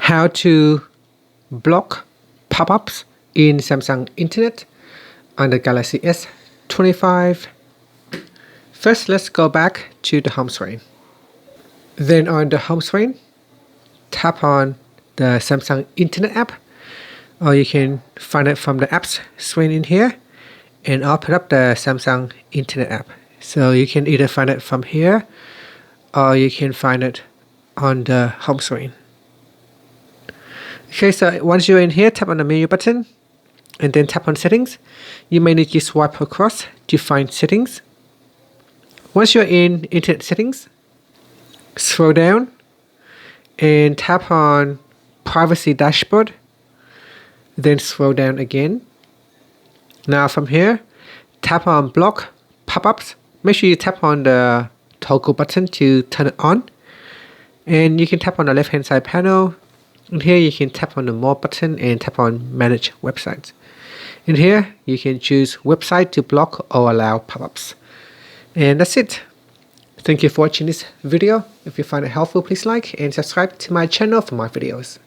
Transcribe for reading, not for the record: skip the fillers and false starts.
how to block pop-ups in Samsung Internet on the Galaxy S25. First, let's go back to the home screen. Then on the home screen, tap on the Samsung Internet app, or you can find it from the apps screen in here, and open up the Samsung Internet app. So you can either find it from here, or you can find it on the home screen. Okay, so once you're in here, tap on the menu button, and then tap on settings. You may need to swipe across to find settings. Once you're in Internet settings, scroll down and tap on privacy dashboard, then scroll down again. Now from here, tap on block pop-ups. Make sure you tap on the toggle button to turn it on, and you can tap on the left hand side panel. In here you can tap on the more button and tap on manage websites. In here you can choose website to block or allow pop-ups. And that's it. Thank you for watching this video. If you find it helpful, please like and subscribe to my channel for more videos.